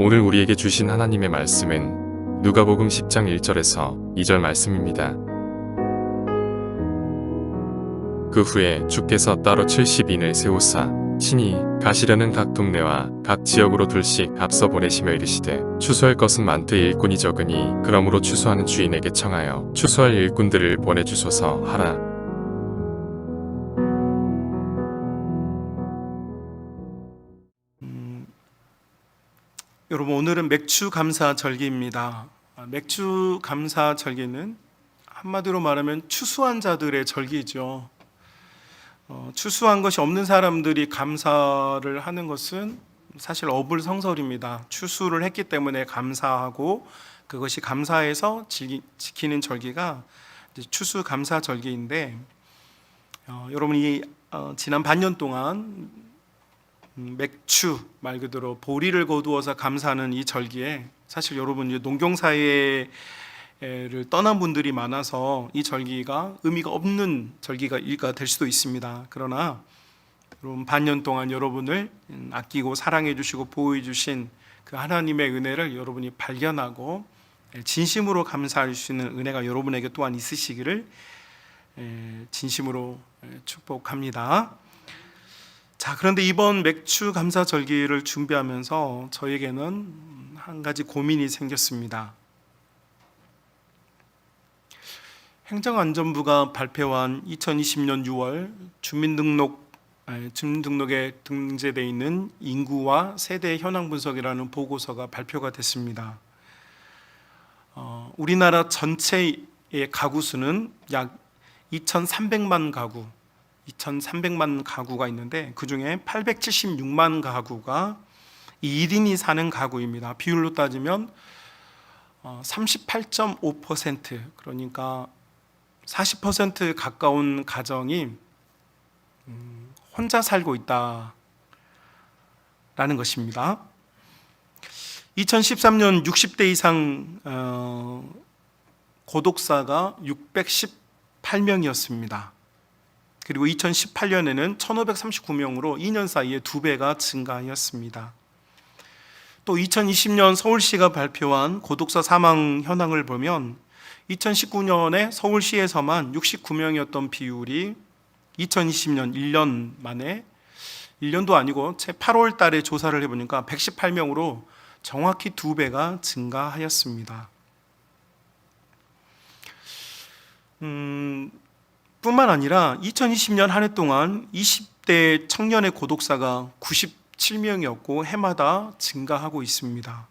오늘 우리에게 주신 하나님의 말씀은 누가복음 10장 1절에서 2절 말씀입니다. 그 후에 주께서 따로 70인을 세우사 친히 가시려는 각 동네와 각 지역으로 둘씩 앞서 보내시며 이르시되 추수할 것은 많되 일꾼이 적으니 그러므로 추수하는 주인에게 청하여 추수할 일꾼들을 보내주소서 하라. 여러분, 오늘은 맥주 감사 절기입니다. 맥주 감사 절기는 한마디로 말하면 추수한 자들의 절기죠. 추수한 것이 없는 사람들이 감사를 하는 것은 사실 어불성설입니다. 추수를 했기 때문에 감사하고 그것이 감사해서 지키는 절기가 추수 감사 절기인데, 여러분이 지난 반년 동안 맥추 말 그대로 보리를 거두어서 감사하는 이 절기에 사실 여러분 농경사회를 떠난 분들이 많아서 이 절기가 의미가 없는 절기가 될 수도 있습니다. 그러나 여러분 반년 동안 여러분을 아끼고 사랑해 주시고 보호해 주신 그 하나님의 은혜를 여러분이 발견하고 진심으로 감사할 수 있는 은혜가 여러분에게 또한 있으시기를 진심으로 축복합니다. 자, 그런데 이번 맥주 감사 절기를 준비하면서 저에게는 한 가지 고민이 생겼습니다. 행정안전부가 발표한 2020년 6월 주민등록에 등재되어 있는 인구와 세대 현황 분석이라는 보고서가 발표가 됐습니다. 우리나라 전체의 가구 수는 약 2,300만 가구가 있는데 그중에 876만 가구가 1인이 사는 가구입니다. 비율로 따지면 38.5%, 그러니까 40% 가까운 가정이 혼자 살고 있다라는 것입니다. 2013년 60대 이상 고독사가 618명이었습니다. 그리고 2018년에는 1539명으로 2년 사이에 2배가 증가하였습니다. 또 2020년 서울시가 발표한 고독사 사망 현황을 보면 2019년에 서울시에서만 69명이었던 비율이 2020년 1년 만에 1년도 아니고 채 8월 달에 조사를 해보니까 118명으로 정확히 2배가 증가하였습니다. 뿐만 아니라 2020년 한 해 동안 20대 청년의 고독사가 97명이었고 해마다 증가하고 있습니다.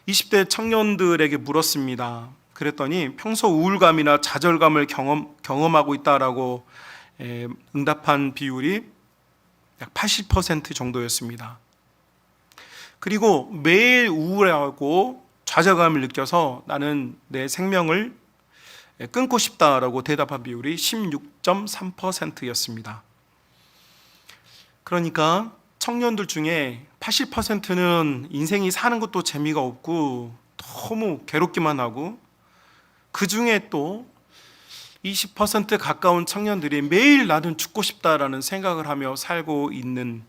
20대 청년들에게 물었습니다. 그랬더니 평소 우울감이나 좌절감을 경험하고 있다라고 응답한 비율이 약 80% 정도였습니다. 그리고 매일 우울하고 좌절감을 느껴서 나는 내 생명을 끊고 싶다라고 대답한 비율이 16.3%였습니다. 그러니까 청년들 중에 80%는 인생이 사는 것도 재미가 없고 너무 괴롭기만 하고, 그 중에 또 20% 가까운 청년들이 매일 나는 죽고 싶다라는 생각을 하며 살고 있는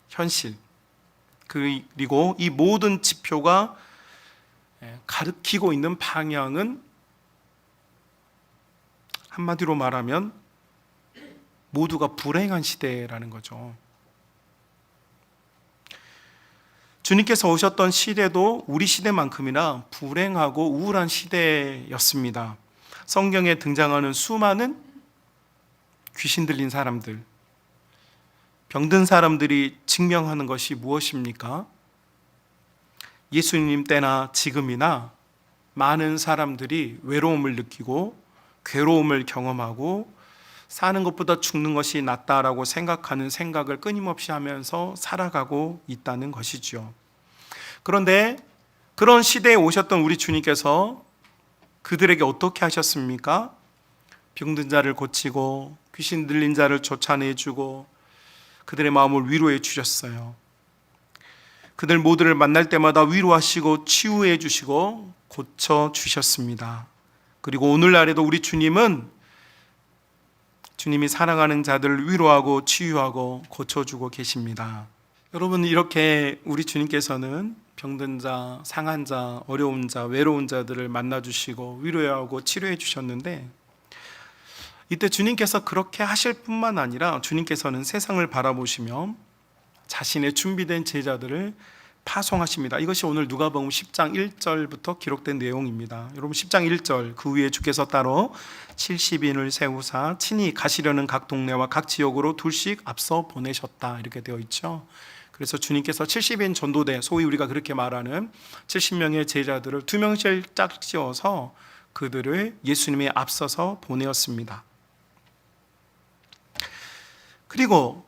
현실, 그리고 이 모든 지표가 가리키고 있는 방향은 한마디로 말하면 모두가 불행한 시대라는 거죠. 주님께서 오셨던 시대도 우리 시대만큼이나 불행하고 우울한 시대였습니다. 성경에 등장하는 수많은 귀신 들린 사람들, 병든 사람들이 증명하는 것이 무엇입니까? 예수님 때나 지금이나 많은 사람들이 외로움을 느끼고 괴로움을 경험하고 사는 것보다 죽는 것이 낫다라고 생각하는 생각을 끊임없이 하면서 살아가고 있다는 것이죠. 그런데 그런 시대에 오셨던 우리 주님께서 그들에게 어떻게 하셨습니까? 병든 자를 고치고 귀신 들린 자를 쫓아내주고 그들의 마음을 위로해 주셨어요. 그들 모두를 만날 때마다 위로하시고 치유해 주시고 고쳐 주셨습니다. 그리고 오늘날에도 우리 주님은 주님이 사랑하는 자들을 위로하고 치유하고 고쳐주고 계십니다. 여러분, 이렇게 우리 주님께서는 병든 자, 상한 자, 어려운 자, 외로운 자들을 만나주시고 위로하고 치료해 주셨는데, 이때 주님께서 그렇게 하실 뿐만 아니라 주님께서는 세상을 바라보시며 자신의 준비된 제자들을 파송하십니다. 이것이 오늘 누가복음 10장 1절부터 기록된 내용입니다. 여러분, 10장 1절, 그 후에 주께서 따로 70인을 세우사 친히 가시려는 각 동네와 각 지역으로 둘씩 앞서 보내셨다, 이렇게 되어 있죠. 그래서 주님께서 70인 전도대, 소위 우리가 그렇게 말하는 70명의 제자들을 2명씩 짝지어서 그들을 예수님의 앞서서 보내었습니다. 그리고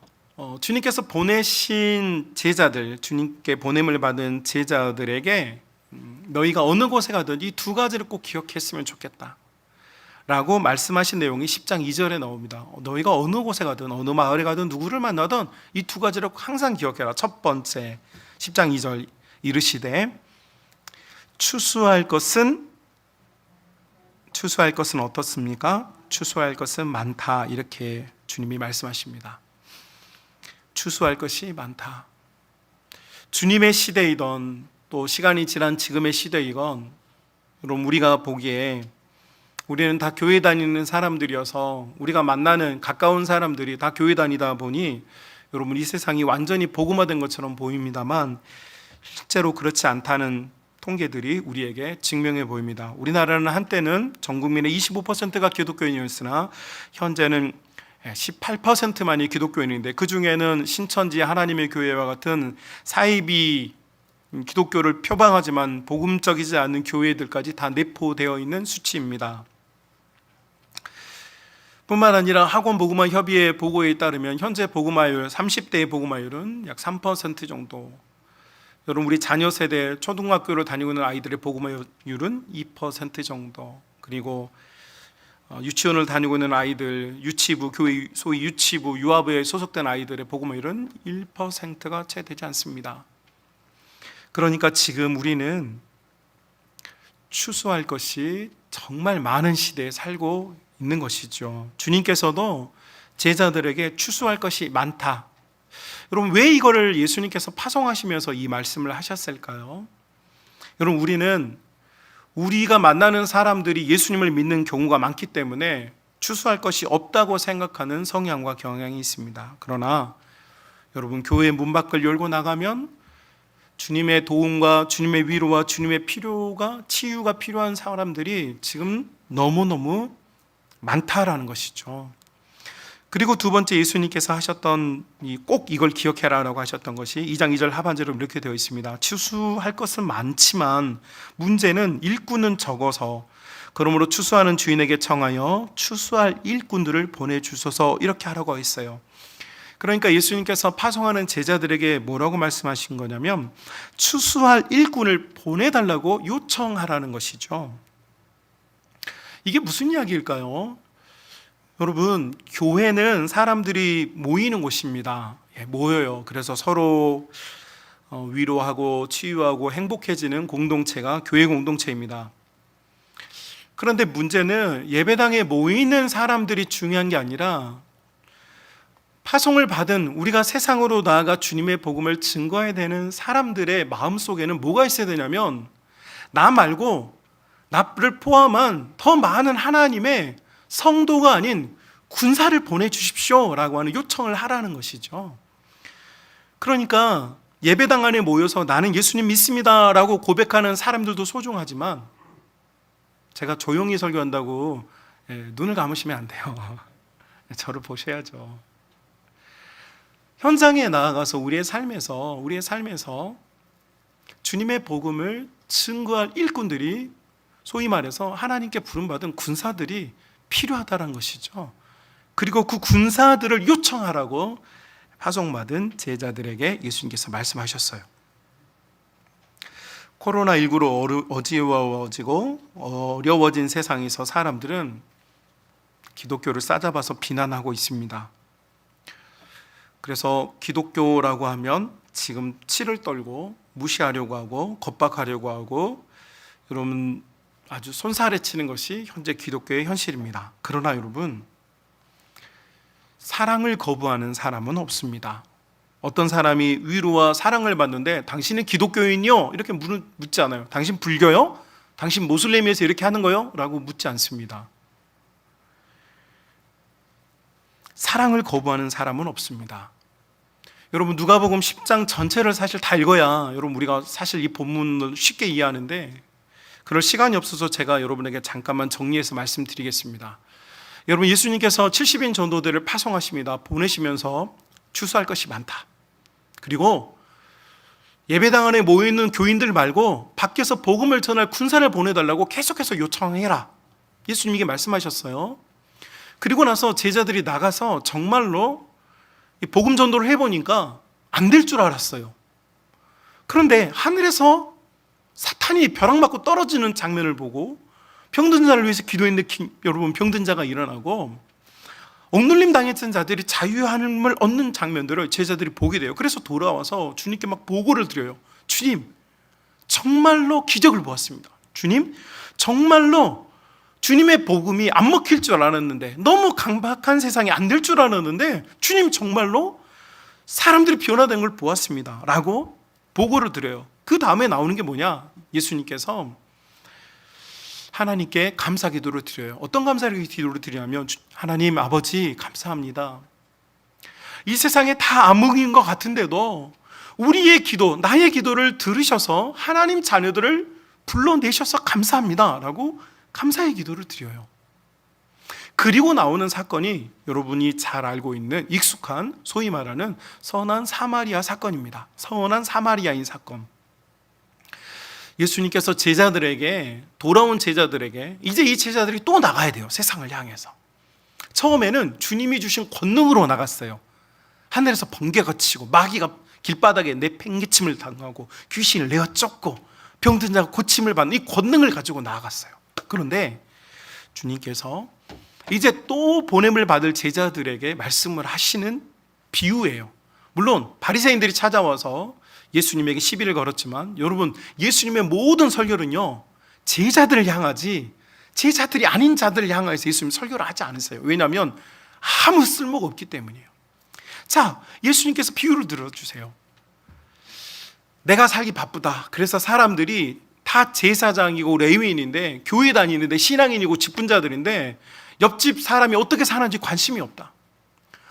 주님께서 보내신 제자들, 주님께 보냄을 받은 제자들에게 너희가 어느 곳에 가든 이 두 가지를 꼭 기억했으면 좋겠다 라고 말씀하신 내용이 10장 2절에 나옵니다. 너희가 어느 곳에 가든 어느 마을에 가든 누구를 만나든 이 두 가지를 항상 기억해라. 첫 번째, 10장 2절 이르시되 추수할 것은 어떻습니까? 추수할 것은 많다, 이렇게 주님이 말씀하십니다. 추수할 것이 많다. 주님의 시대이던 또 시간이 지난 지금의 시대이건, 여러분, 우리가 보기에 우리는 다 교회 다니는 사람들이어서 우리가 만나는 가까운 사람들이 다 교회 다니다 보니 여러분, 이 세상이 완전히 복음화된 것처럼 보입니다만 실제로 그렇지 않다는 통계들이 우리에게 증명해 보입니다. 우리나라는 한때는 전 국민의 25%가 기독교인이었으나 현재는 18%만이 기독교인인데, 그 중에는 신천지 하나님의 교회와 같은 사이비 기독교를 표방하지만 복음적이지 않은 교회들까지 다 내포되어 있는 수치입니다. 뿐만 아니라 학원 복음화 협의회 보고에 따르면 현재 복음화율, 30대의 복음화율은 약 3% 정도. 여러분, 우리 자녀 세대 초등학교를 다니고 있는 아이들의 복음화율은 2% 정도. 그리고 유치원을 다니고 있는 아이들, 유치부, 교회 소위 유치부, 유아부에 소속된 아이들의 복음화율은 1%가 채 되지 않습니다. 그러니까 지금 우리는 추수할 것이 정말 많은 시대에 살고 있는 것이죠. 주님께서도 제자들에게 추수할 것이 많다. 여러분, 왜 이거를 예수님께서 파송하시면서 이 말씀을 하셨을까요? 여러분, 우리는 우리가 만나는 사람들이 예수님을 믿는 경우가 많기 때문에 추수할 것이 없다고 생각하는 성향과 경향이 있습니다. 그러나 여러분, 교회 문 밖을 열고 나가면 주님의 도움과 주님의 위로와 주님의 치유가 필요한 사람들이 지금 너무너무 많다라는 것이죠. 그리고 두 번째, 예수님께서 하셨던 꼭 이걸 기억해라라고 하셨던 것이 2장 2절 하반절로 이렇게 되어 있습니다. 추수할 것은 많지만 문제는 일꾼은 적어서 그러므로 추수하는 주인에게 청하여 추수할 일꾼들을 보내주소서, 이렇게 하라고 했어요. 그러니까 예수님께서 파송하는 제자들에게 뭐라고 말씀하신 거냐면 추수할 일꾼을 보내달라고 요청하라는 것이죠. 이게 무슨 이야기일까요? 여러분, 교회는 사람들이 모이는 곳입니다. 모여요. 그래서 서로 위로하고 치유하고 행복해지는 공동체가 교회 공동체입니다. 그런데 문제는 예배당에 모이는 사람들이 중요한 게 아니라 파송을 받은 우리가 세상으로 나아가 주님의 복음을 증거해야 되는 사람들의 마음속에는 뭐가 있어야 되냐면, 나 말고 나를 포함한 더 많은 하나님의 성도가 아닌 군사를 보내주십시오 라고 하는 요청을 하라는 것이죠. 그러니까 예배당 안에 모여서 나는 예수님 믿습니다 라고 고백하는 사람들도 소중하지만, 제가 조용히 설교한다고 눈을 감으시면 안 돼요. 저를 보셔야죠. 현장에 나아가서 우리의 삶에서 주님의 복음을 증거할 일꾼들이, 소위 말해서 하나님께 부름받은 군사들이 필요하다는 것이죠. 그리고 그 군사들을 요청하라고 파송받은 제자들에게 예수님께서 말씀하셨어요. 코로나19로 어지러워지고 어려워진 세상에서 사람들은 기독교를 싸잡아서 비난하고 있습니다. 그래서 기독교라고 하면 지금 치를 떨고 무시하려고 하고 겁박하려고 하고, 여러분, 아주 손살에 치는 것이 현재 기독교의 현실입니다. 그러나 여러분, 사랑을 거부하는 사람은 없습니다. 어떤 사람이 위로와 사랑을 받는데 당신은 기독교인이요? 이렇게 묻지 않아요. 당신 불교요? 당신 모슬렘에서 이렇게 하는 거요? 라고 묻지 않습니다. 사랑을 거부하는 사람은 없습니다. 여러분 누가복음 10장 전체를 사실 다 읽어야 여러분 우리가 사실 이 본문을 쉽게 이해하는데 그럴 시간이 없어서 제가 여러분에게 잠깐만 정리해서 말씀드리겠습니다. 여러분 예수님께서 70인 전도들을 파송하십니다. 보내시면서 추수할 것이 많다. 그리고 예배당 안에 모여있는 교인들 말고 밖에서 복음을 전할 군사를 보내달라고 계속해서 요청해라. 예수님이 이게 말씀하셨어요. 그리고 나서 제자들이 나가서 정말로 복음 전도를 해보니까 안 될 줄 알았어요. 그런데 하늘에서 사탄이 벼락 맞고 떨어지는 장면을 보고 병든 자를 위해서 기도했는데 여러분 병든 자가 일어나고 억눌림 당했던 자들이 자유함을 얻는 장면들을 제자들이 보게 돼요. 그래서 돌아와서 주님께 막 보고를 드려요. 주님, 정말로 기적을 보았습니다. 주님, 정말로 주님의 복음이 안 먹힐 줄 알았는데 너무 강박한 세상이 안 될 줄 알았는데 주님 정말로 사람들이 변화된 걸 보았습니다 라고 보고를 드려요. 그 다음에 나오는 게 뭐냐? 예수님께서 하나님께 감사 기도를 드려요. 어떤 감사 기도를 드리냐면 하나님 아버지 감사합니다. 이 세상에 다 암흑인 것 같은데도 우리의 기도, 나의 기도를 들으셔서 하나님 자녀들을 불러내셔서 감사합니다 라고 감사의 기도를 드려요. 그리고 나오는 사건이 여러분이 잘 알고 있는 익숙한 소위 말하는 선한 사마리아 사건입니다. 선한 사마리아인 사건. 예수님께서 제자들에게 돌아온 제자들에게 이제 이 제자들이 또 나가야 돼요. 세상을 향해서. 처음에는 주님이 주신 권능으로 나갔어요. 하늘에서 번개가 치고 마귀가 길바닥에 내팽개침을 당하고 귀신을 내어 쫓고 병든 자가 고침을 받는 이 권능을 가지고 나아갔어요. 그런데 주님께서 이제 또 보냄을 받을 제자들에게 말씀을 하시는 비유예요. 물론 바리새인들이 찾아와서 예수님에게 시비를 걸었지만 여러분 예수님의 모든 설교는요 제자들을 향하지 제자들이 아닌 자들을 향해서 예수님 설교를 하지 않으세요. 왜냐하면 아무 쓸모가 없기 때문이에요. 자, 예수님께서 비유를 들어주세요. 내가 살기 바쁘다. 그래서 사람들이 다 제사장이고 레위인인데 교회 다니는데 신앙인이고 직분자들인데 옆집 사람이 어떻게 사는지 관심이 없다.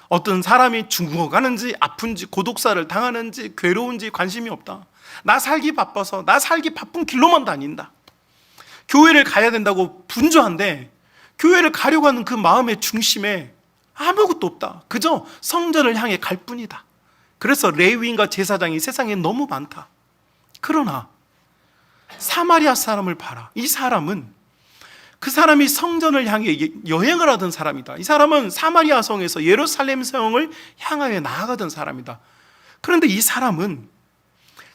어떤 사람이 죽어가는지 아픈지 고독사를 당하는지 괴로운지 관심이 없다. 나 살기 바빠서 나 살기 바쁜 길로만 다닌다. 교회를 가야 된다고 분주한데 교회를 가려고 하는 그 마음의 중심에 아무것도 없다. 그저 성전을 향해 갈 뿐이다. 그래서 레위인과 제사장이 세상에 너무 많다. 그러나 사마리아 사람을 봐라. 이 사람은 그 사람이 성전을 향해 여행을 하던 사람이다. 이 사람은 사마리아 성에서 예루살렘 성을 향하여 나아가던 사람이다. 그런데 이 사람은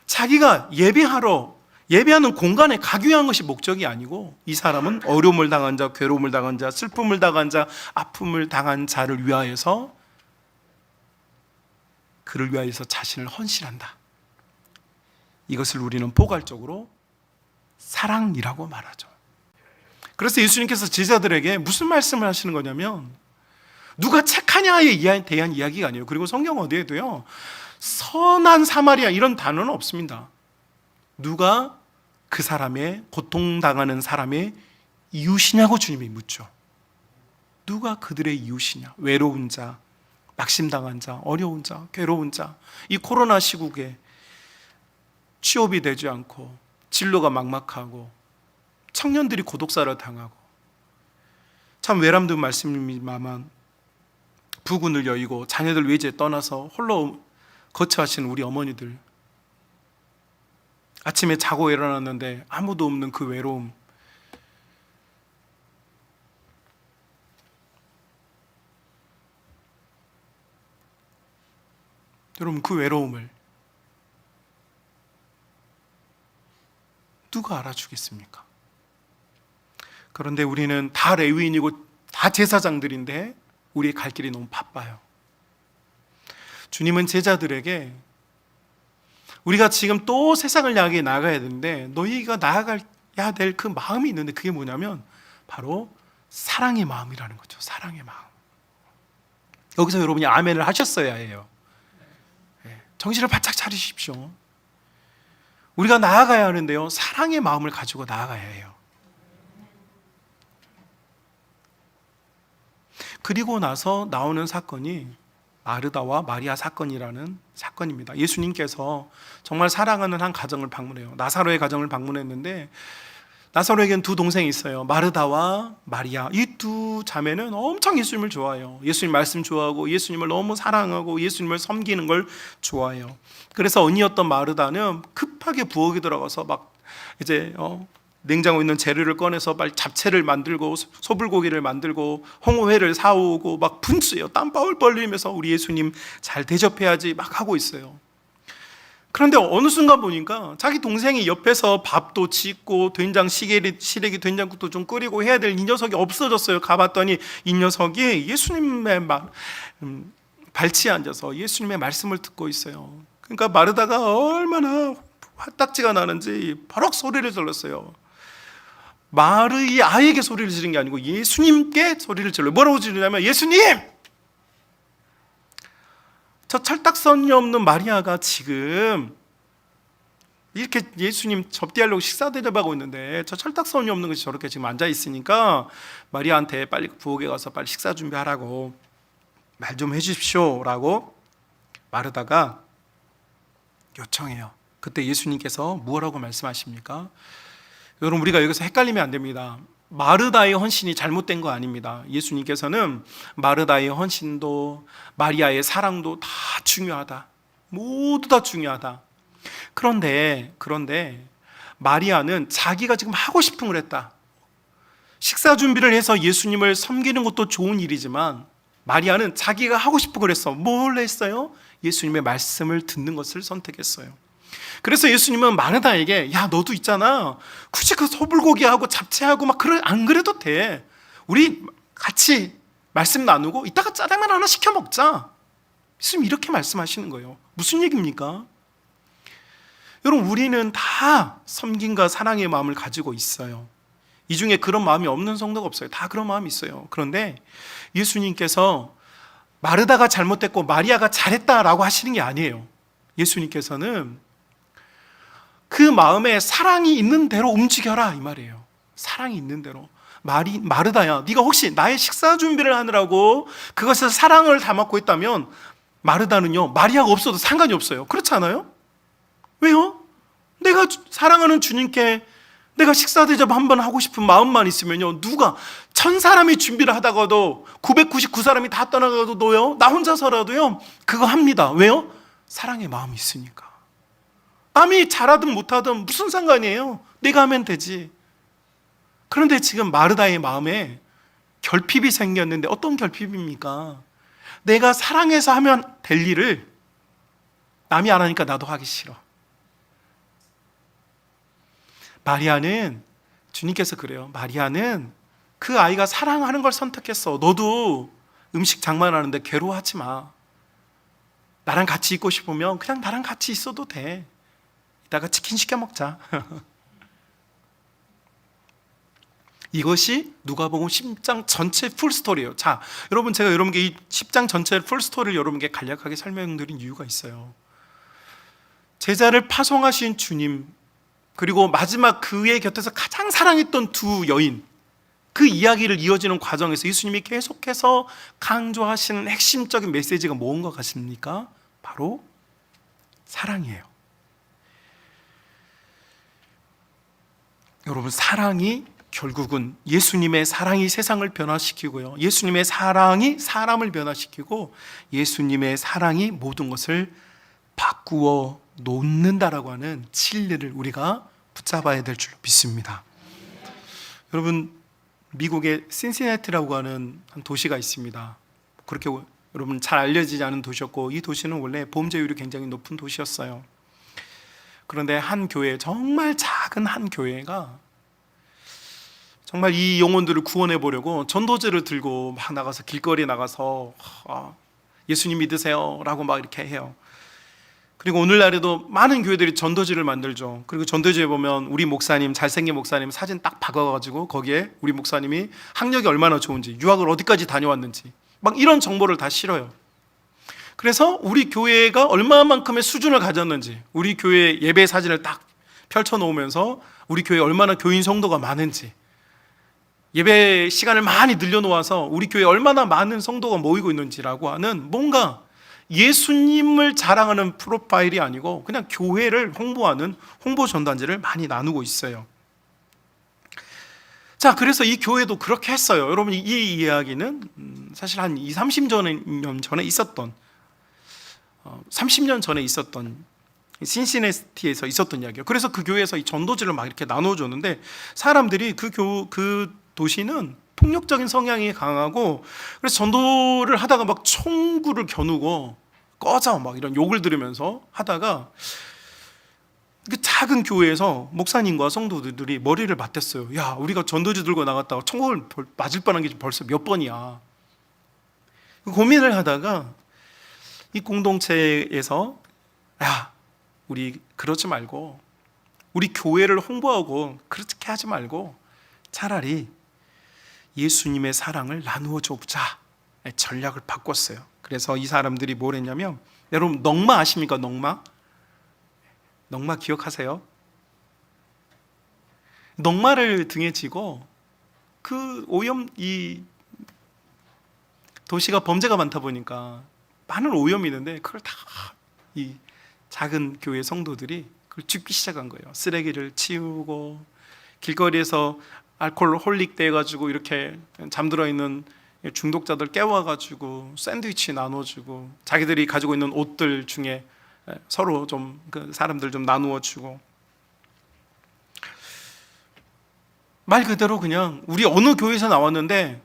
자기가 예배하는 공간에 가기 위한 것이 목적이 아니고 이 사람은 어려움을 당한 자, 괴로움을 당한 자, 슬픔을 당한 자, 아픔을 당한 자를 위하여서 그를 위하여서 자신을 헌신한다. 이것을 우리는 포괄적으로 사랑이라고 말하죠. 그래서 예수님께서 제자들에게 무슨 말씀을 하시는 거냐면 누가 착하냐에 대한 이야기가 아니에요. 그리고 성경 어디에도요 선한 사마리아 이런 단어는 없습니다. 누가 그 사람의 고통당하는 사람의 이웃이냐고 주님이 묻죠. 누가 그들의 이웃이냐? 외로운 자, 낙심당한 자, 어려운 자, 괴로운 자. 이 코로나 시국에 취업이 되지 않고 진로가 막막하고 청년들이 고독사를 당하고 참 외람된 말씀이지만 부군을 여의고 자녀들 외지에 떠나서 홀로 거처하시는 우리 어머니들, 아침에 자고 일어났는데 아무도 없는 그 외로움, 여러분 그 외로움을 누가 알아주겠습니까? 그런데 우리는 다 레위인이고 다 제사장들인데 우리의 갈 길이 너무 바빠요. 주님은 제자들에게 우리가 지금 또 세상을 향해 나가야 되는데 너희가 나아가야 될 그 마음이 있는데 그게 뭐냐면 바로 사랑의 마음이라는 거죠. 사랑의 마음. 여기서 여러분이 아멘을 하셨어야 해요. 정신을 바짝 차리십시오. 우리가 나아가야 하는데요, 사랑의 마음을 가지고 나아가야 해요. 그리고 나서 나오는 사건이 마르다와 마리아 사건이라는 사건입니다. 예수님께서 정말 사랑하는 한 가정을 방문해요. 나사로의 가정을 방문했는데, 나사로에게는 두 동생이 있어요. 마르다와 마리아. 이 두 자매는 엄청 예수님을 좋아해요. 예수님 말씀 좋아하고 예수님을 너무 사랑하고 예수님을 섬기는 걸 좋아해요. 그래서 언니였던 마르다는 급하게 부엌에 들어가서 막 이제 냉장고에 있는 재료를 꺼내서 빨리 잡채를 만들고 소불고기를 만들고 홍어회를 사오고 막 분수해요. 땀방울 흘리면서 우리 예수님 잘 대접해야지 막 하고 있어요. 그런데 어느 순간 보니까 자기 동생이 옆에서 밥도 짓고 된장 시래기 된장국도 좀 끓이고 해야 될 이 녀석이 없어졌어요. 가봤더니 이 녀석이 예수님의 발치에 앉아서 예수님의 말씀을 듣고 있어요. 그러니까 마르다가 얼마나 화딱지가 나는지 버럭 소리를 질렀어요. 마리아에게 소리를 지른 게 아니고 예수님께 소리를 질러요. 뭐라고 지르냐면, 예수님! 저 철딱선이 없는 마리아가 지금 이렇게 예수님 접대하려고 식사 대접하고 있는데 저 철딱선이 없는 것이 저렇게 지금 앉아 있으니까 마리아한테 빨리 부엌에 가서 빨리 식사 준비하라고 말 좀 해주십시오 라고 마르다가 요청해요. 그때 예수님께서 무엇라고 말씀하십니까? 여러분, 우리가 여기서 헷갈리면 안 됩니다. 마르다의 헌신이 잘못된 거 아닙니다. 예수님께서는 마르다의 헌신도 마리아의 사랑도 다 중요하다. 모두 다 중요하다. 그런데 마리아는 자기가 지금 하고 싶은 걸 했다. 식사 준비를 해서 예수님을 섬기는 것도 좋은 일이지만 마리아는 자기가 하고 싶은 걸 했어. 뭘 했어요? 예수님의 말씀을 듣는 것을 선택했어요. 그래서 예수님은 마르다에게, 야, 너도 있잖아, 굳이 그 소불고기하고 잡채하고 막 안 그래도 돼. 우리 같이 말씀 나누고 이따가 짜장면 하나 시켜 먹자. 예수님 이렇게 말씀하시는 거예요. 무슨 얘기입니까? 여러분, 우리는 다 섬김과 사랑의 마음을 가지고 있어요. 이 중에 그런 마음이 없는 성도가 없어요. 다 그런 마음이 있어요. 그런데 예수님께서 마르다가 잘못됐고 마리아가 잘했다라고 하시는 게 아니에요. 예수님께서는 그 마음에 사랑이 있는 대로 움직여라 이 말이에요. 사랑이 있는 대로. 마르다야, 네가 혹시 나의 식사 준비를 하느라고 그것을 사랑을 담았고 있다면 마르다는요, 마리아가 없어도 상관이 없어요. 그렇지 않아요? 왜요? 내가 사랑하는 주님께 내가 식사 대접 한번 하고 싶은 마음만 있으면요, 누가 1000사람이 준비를 하다가도 999사람이 다 떠나가도 너요, 나 혼자서라도요 그거 합니다. 왜요? 사랑의 마음이 있으니까. 남이 잘하든 못하든 무슨 상관이에요? 내가 하면 되지. 그런데 지금 마르다의 마음에 결핍이 생겼는데, 어떤 결핍입니까? 내가 사랑해서 하면 될 일을 남이 안 하니까 나도 하기 싫어. 마리아는, 주님께서 그래요. 마리아는 그 아이가 사랑하는 걸 선택했어. 너도 음식 장만하는데 괴로워하지 마. 나랑 같이 있고 싶으면 그냥 나랑 같이 있어도 돼. 이따가 치킨 시켜 먹자. 이것이 누가복음 10장 전체 풀스토리예요. 자, 여러분, 제가 여러분께 이 10장 전체 풀스토리를 여러분께 간략하게 설명드린 이유가 있어요. 제자를 파송하신 주님, 그리고 마지막 그의 곁에서 가장 사랑했던 두 여인, 그 이야기를 이어지는 과정에서 예수님이 계속해서 강조하시는 핵심적인 메시지가 뭔 것 같습니까? 바로 사랑이에요. 여러분, 사랑이 결국은, 예수님의 사랑이 세상을 변화시키고요, 예수님의 사랑이 사람을 변화시키고 예수님의 사랑이 모든 것을 바꾸어 놓는다라고 하는 진리를 우리가 붙잡아야 될 줄 믿습니다. 여러분, 미국의 신시내티라고 하는 한 도시가 있습니다. 그렇게 여러분 잘 알려지지 않은 도시였고, 이 도시는 원래 범죄율이 굉장히 높은 도시였어요. 그런데 한 교회, 정말 작은 한 교회가 정말 이 영혼들을 구원해 보려고 전도제를 들고 막 나가서, 길거리에 나가서 예수님 믿으세요 라고 막 이렇게 해요. 그리고 오늘날에도 많은 교회들이 전도지를 만들죠. 그리고 전도지에 보면 우리 목사님, 잘생긴 목사님 사진 딱 박아가지고 거기에 우리 목사님이 학력이 얼마나 좋은지, 유학을 어디까지 다녀왔는지 막 이런 정보를 다 실어요. 그래서 우리 교회가 얼마만큼의 수준을 가졌는지, 우리 교회 예배 사진을 딱 펼쳐놓으면서 우리 교회에 얼마나 교인 성도가 많은지, 예배 시간을 많이 늘려놓아서 우리 교회에 얼마나 많은 성도가 모이고 있는지라고 하는 뭔가 예수님을 자랑하는 프로파일이 아니고 그냥 교회를 홍보하는 홍보 전단지를 많이 나누고 있어요. 자, 그래서 이 교회도 그렇게 했어요. 여러분, 이 이야기는 사실 한 30년 전에 있었던 30년 전에 있었던 신시내티에서 있었던 이야기예요. 그래서 그 교회에서 이 전도지를 막 이렇게 나눠줬는데 사람들이 그 도시는 폭력적인 성향이 강하고 그래서 전도를 하다가 막 총구를 겨누고 꺼져 막 이런 욕을 들으면서 하다가 그 작은 교회에서 목사님과 성도들이 머리를 맞댔어요. 야, 우리가 전도지 들고 나갔다가 총을 맞을 뻔한 게 벌써 몇 번이야. 고민을 하다가 이 공동체에서 야, 우리 그러지 말고 우리 교회를 홍보하고 그렇게 하지 말고 차라리 예수님의 사랑을 나누어 줍자 전략을 바꿨어요. 그래서 이 사람들이 뭘 했냐면, 여러분 넝마 아십니까? 넝마 기억하세요? 넝마를 등에 지고 이 도시가 범죄가 많다 보니까 많은 오염이 있는데 그걸 다 이 작은 교회 성도들이 그걸 줍기 시작한 거예요. 쓰레기를 치우고 길거리에서 알코올 홀릭돼 가지고 이렇게 잠들어 있는 중독자들 깨워가지고 샌드위치 나눠주고 자기들이 가지고 있는 옷들 중에 서로 좀 그 사람들 좀 나누어 주고, 말 그대로 그냥 우리 어느 교회에서 나왔는데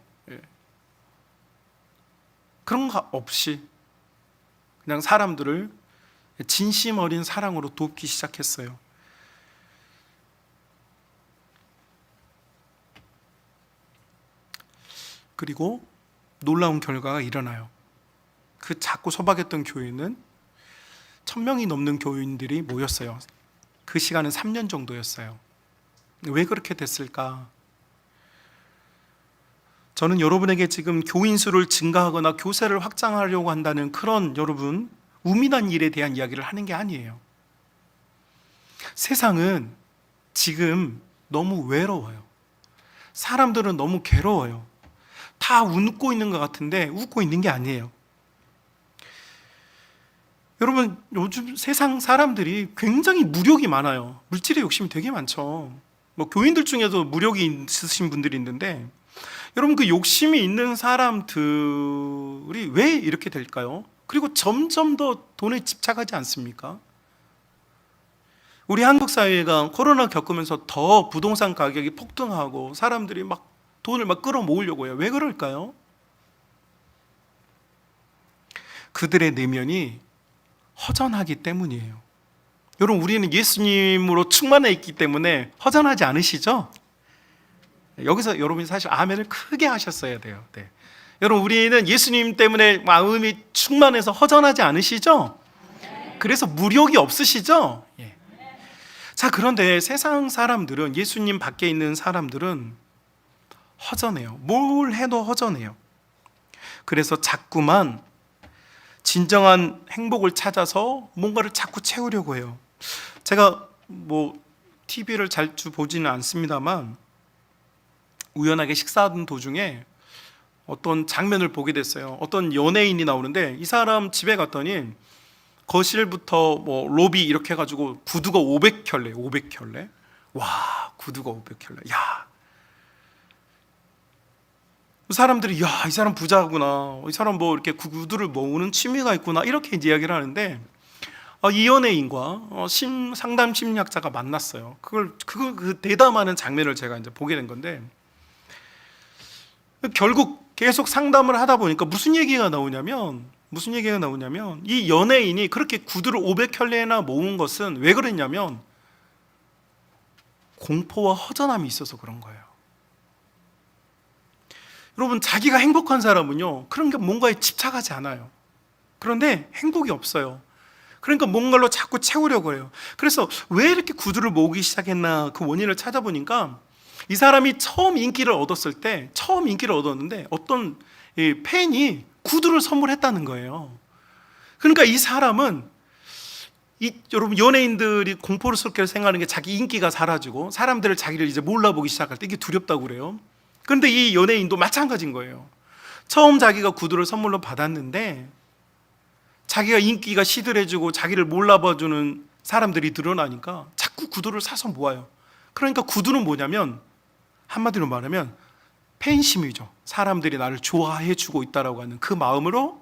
그런 거 없이 그냥 사람들을 진심 어린 사랑으로 돕기 시작했어요. 그리고 놀라운 결과가 일어나요. 그 자꾸 소박했던 교회는 1000명이 넘는 교인들이 모였어요. 그 시간은 3년 정도였어요. 왜 그렇게 됐을까? 저는 여러분에게 지금 교인 수를 증가하거나 교세를 확장하려고 한다는 그런 여러분 우민한 일에 대한 이야기를 하는 게 아니에요. 세상은 지금 너무 외로워요. 사람들은 너무 괴로워요. 다 웃고 있는 것 같은데 웃고 있는 게 아니에요. 여러분, 요즘 세상 사람들이 굉장히 무력이 많아요. 물질의 욕심이 되게 많죠. 뭐 교인들 중에도 무력이 있으신 분들이 있는데, 여러분 그 욕심이 있는 사람들이 왜 이렇게 될까요? 그리고 점점 더 돈에 집착하지 않습니까? 우리 한국 사회가 코로나 겪으면서 더 부동산 가격이 폭등하고 사람들이 막 돈을 막 끌어모으려고 해요. 왜 그럴까요? 그들의 내면이 허전하기 때문이에요. 여러분, 우리는 예수님으로 충만해 있기 때문에 허전하지 않으시죠? 여기서 여러분이 사실 아멘을 크게 하셨어야 돼요. 네. 여러분, 우리는 예수님 때문에 마음이 충만해서 허전하지 않으시죠? 그래서 무력이 없으시죠? 예. 자, 그런데 세상 사람들은, 예수님 밖에 있는 사람들은 허전해요. 뭘 해도 허전해요. 그래서 자꾸만 진정한 행복을 찾아서 뭔가를 자꾸 채우려고 해요. 제가 뭐 TV를 자주 보지는 않습니다만 우연하게 식사하던 도중에 어떤 장면을 보게 됐어요. 어떤 연예인이 나오는데 이 사람 집에 갔더니 거실부터 뭐 로비 이렇게 해가지고 구두가 500켤레. 와, 구두가 500켤레. 야, 사람들이 야, 이 사람 부자구나, 이 사람 뭐 이렇게 구두를 모으는 취미가 있구나, 이렇게 이제 이야기를 하는데 이 연예인과 상담 심리학자가 만났어요. 그 대담하는 장면을 제가 이제 보게 된 건데, 결국 계속 상담을 하다 보니까 무슨 얘기가 나오냐면 이 연예인이 그렇게 구두를 500켤레나 모은 것은 왜 그랬냐면 공포와 허전함이 있어서 그런 거예요. 여러분, 자기가 행복한 사람은요 그런 게 뭔가에 집착하지 않아요. 그런데 행복이 없어요. 그러니까 뭔가로 자꾸 채우려고 해요. 그래서 왜 이렇게 구두를 모으기 시작했나, 그 원인을 찾아보니까 이 사람이 처음 인기를 얻었는데 어떤 팬이 구두를 선물했다는 거예요. 그러니까 이 사람은 여러분 연예인들이 공포스럽게 생각하는 게 자기 인기가 사라지고 사람들을 자기를 이제 몰라보기 시작할 때 이게 두렵다고 그래요. 그런데 이 연예인도 마찬가지인 거예요. 처음 자기가 구두를 선물로 받았는데 자기가 인기가 시들해지고 자기를 몰라봐주는 사람들이 늘어나니까 자꾸 구두를 사서 모아요. 그러니까 구두는 뭐냐면 한마디로 말하면 팬심이죠. 사람들이 나를 좋아해주고 있다라고 하는 그 마음으로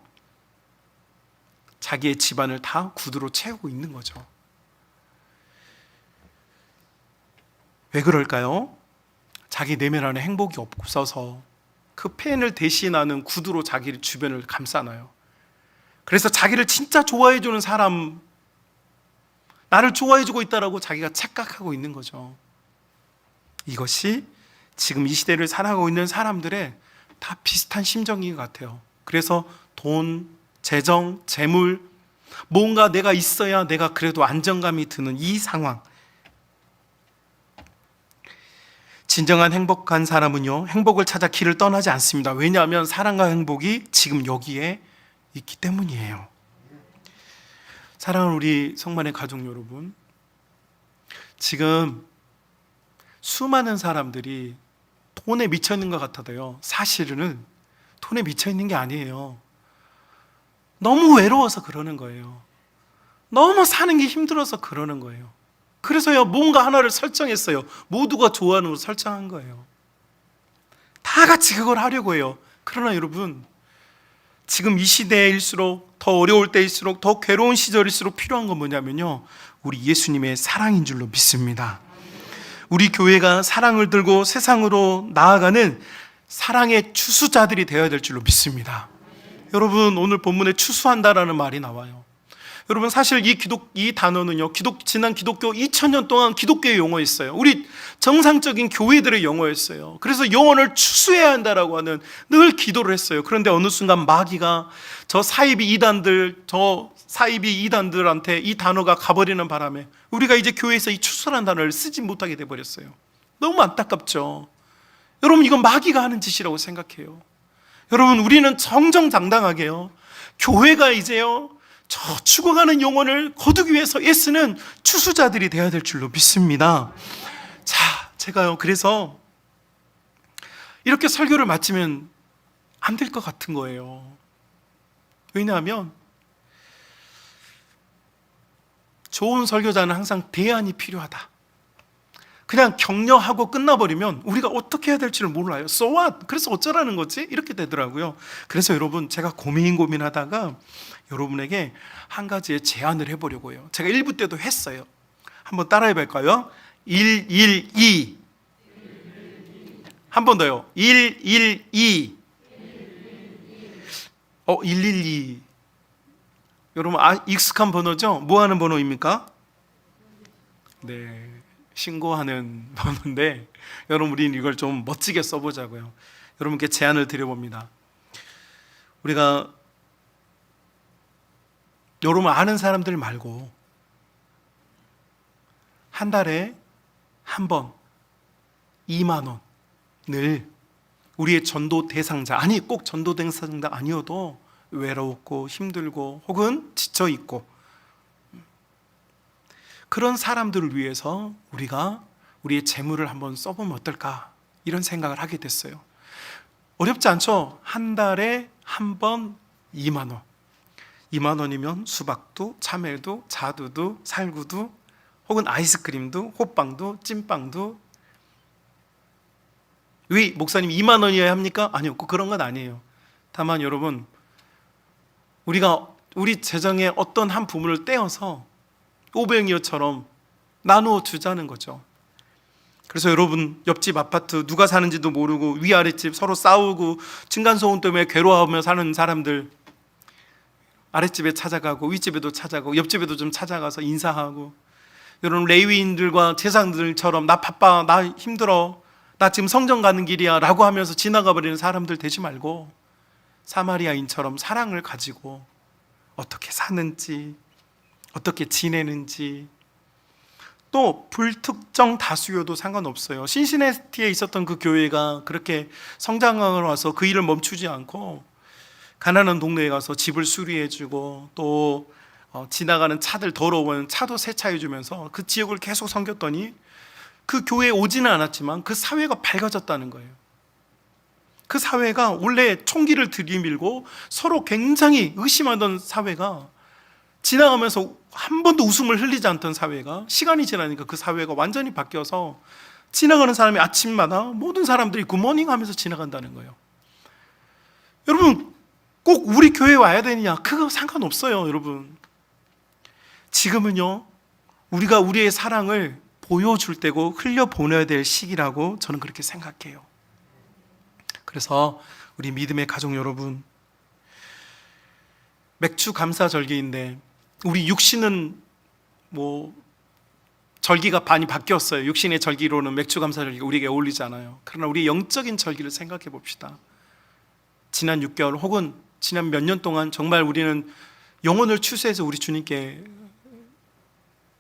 자기의 집안을 다 구두로 채우고 있는 거죠. 왜 그럴까요? 자기 내면 안에 행복이 없어서 그 팬을 대신하는 구두로 자기 주변을 감싸놔요. 그래서 자기를 진짜 좋아해주는 사람, 나를 좋아해주고 있다라고 자기가 착각하고 있는 거죠. 이것이 지금 이 시대를 살아가고 있는 사람들의 다 비슷한 심정인 것 같아요. 그래서 돈, 재정, 재물, 뭔가 내가 있어야 내가 그래도 안정감이 드는 이 상황. 진정한 행복한 사람은요, 행복을 찾아 길을 떠나지 않습니다. 왜냐하면 사랑과 행복이 지금 여기에 있기 때문이에요. 사랑하는 우리 성만의 가족 여러분, 지금 수많은 사람들이 돈에 미쳐 있는 것 같아도요, 사실은 돈에 미쳐 있는 게 아니에요. 너무 외로워서 그러는 거예요. 너무 사는 게 힘들어서 그러는 거예요. 그래서요, 뭔가 하나를 설정했어요. 모두가 좋아하는 걸 설정한 거예요. 다 같이 그걸 하려고 해요. 그러나 여러분, 지금 이 시대일수록, 더 어려울 때일수록, 더 괴로운 시절일수록 필요한 건 뭐냐면요, 우리 예수님의 사랑인 줄로 믿습니다. 우리 교회가 사랑을 들고 세상으로 나아가는 사랑의 추수자들이 되어야 될 줄로 믿습니다. 여러분, 오늘 본문에 추수한다라는 말이 나와요. 여러분, 사실 이 단어는요, 지난 기독교 2000년 동안 기독교의 용어였어요. 우리 정상적인 교회들의 용어였어요. 그래서 영혼을 추수해야 한다라고 하는 늘 기도를 했어요. 그런데 어느 순간 마귀가 저 사이비 이단들한테 이 단어가 가버리는 바람에 우리가 이제 교회에서 이 추수라는 단어를 쓰지 못하게 돼버렸어요. 너무 안타깝죠. 여러분, 이건 마귀가 하는 짓이라고 생각해요. 여러분, 우리는 정정당당하게요, 교회가 이제요, 저 죽어가는 영혼을 거두기 위해서 애쓰는 추수자들이 되어야 될 줄로 믿습니다. 자, 제가요, 그래서 이렇게 설교를 마치면 안 될 것 같은 거예요. 왜냐하면 좋은 설교자는 항상 대안이 필요하다. 그냥 격려하고 끝나버리면 우리가 어떻게 해야 될지를 몰라요. So what? 그래서 어쩌라는 거지? 이렇게 되더라고요. 그래서 여러분, 제가 고민하다가 여러분에게 한 가지의 제안을 해보려고 해요. 제가 1부 때도 했어요. 한번 따라해 볼까요? 112. 한 번 더요. 112. 112. 여러분, 익숙한 번호죠? 뭐 하는 번호입니까? 네, 신고하는 번호인데, 여러분, 우리는 이걸 좀 멋지게 써보자고요. 여러분께 제안을 드려봅니다. 우리가 여러분 아는 사람들 말고 한 달에 한 번 2만 원을 우리의 전도 대상자, 아니 꼭 전도 대상자 아니어도 외롭고 힘들고 혹은 지쳐 있고 그런 사람들을 위해서 우리가 우리의 재물을 한번 써보면 어떨까, 이런 생각을 하게 됐어요. 어렵지 않죠? 한 달에 한 번 2만 원. 2만 원이면 수박도, 참외도, 자두도, 살구도, 혹은 아이스크림도, 호빵도, 찐빵도. 왜 목사님 2만 원이어야 합니까? 아니요, 그런 건 아니에요. 다만 여러분, 우리가 우리 재정의 어떤 한 부분을 떼어서 오병이어처럼 나누어 주자는 거죠. 그래서 여러분, 옆집 아파트 누가 사는지도 모르고 위아랫집 서로 싸우고 층간소음 때문에 괴로워하며 사는 사람들, 아랫집에 찾아가고 윗집에도 찾아가고 옆집에도 좀 찾아가서 인사하고, 여러분 레위인들과 제사장들처럼 나 바빠, 나 힘들어, 나 지금 성전 가는 길이야 라고 하면서 지나가 버리는 사람들 되지 말고 사마리아인처럼 사랑을 가지고 어떻게 사는지, 어떻게 지내는지, 또 불특정 다수여도 상관없어요. 신시내티에 있었던 그 교회가 그렇게 성장을 와서 그 일을 멈추지 않고 가난한 동네에 가서 집을 수리해주고 또 지나가는 차들 더러우면 차도 세차해주면서 그 지역을 계속 섬겼더니 그 교회에 오지는 않았지만 그 사회가 밝아졌다는 거예요. 그 사회가 원래 총기를 들이밀고 서로 굉장히 의심하던 사회가, 지나가면서 한 번도 웃음을 흘리지 않던 사회가 시간이 지나니까 그 사회가 완전히 바뀌어서 지나가는 사람이 아침마다 모든 사람들이 굿모닝 하면서 지나간다는 거예요. 여러분, 꼭 우리 교회에 와야 되느냐? 그거 상관없어요, 여러분. 지금은요, 우리가 우리의 사랑을 보여줄 때고 흘려보내야 될 시기라고 저는 그렇게 생각해요. 그래서 우리 믿음의 가족 여러분, 맥주 감사 절기인데 우리 육신은 절기가 많이 바뀌었어요. 육신의 절기로는 맥주 감사 절기가 우리에게 어울리지 않아요. 그러나 우리 영적인 절기를 생각해 봅시다. 지난 6개월 혹은 지난 몇 년 동안 정말 우리는 영혼을 추수해서 우리 주님께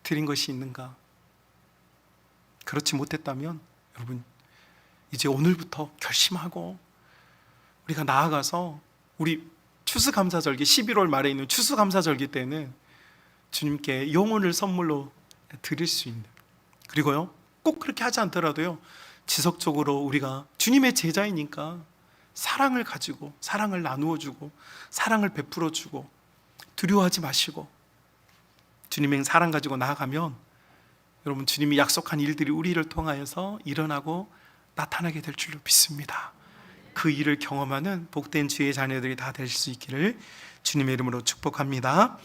드린 것이 있는가? 그렇지 못했다면 여러분, 이제 오늘부터 결심하고 우리가 나아가서 우리 추수감사절기 11월 말에 있는 추수감사절기 때는 주님께 영혼을 선물로 드릴 수 있는, 그리고요 꼭 그렇게 하지 않더라도요 지속적으로 우리가 주님의 제자이니까 사랑을 가지고 사랑을 나누어주고 사랑을 베풀어주고 두려워하지 마시고 주님의 사랑 가지고 나아가면 여러분, 주님이 약속한 일들이 우리를 통하여서 일어나고 나타나게 될 줄로 믿습니다. 그 일을 경험하는 복된 주의 자녀들이 다 될 수 있기를 주님의 이름으로 축복합니다.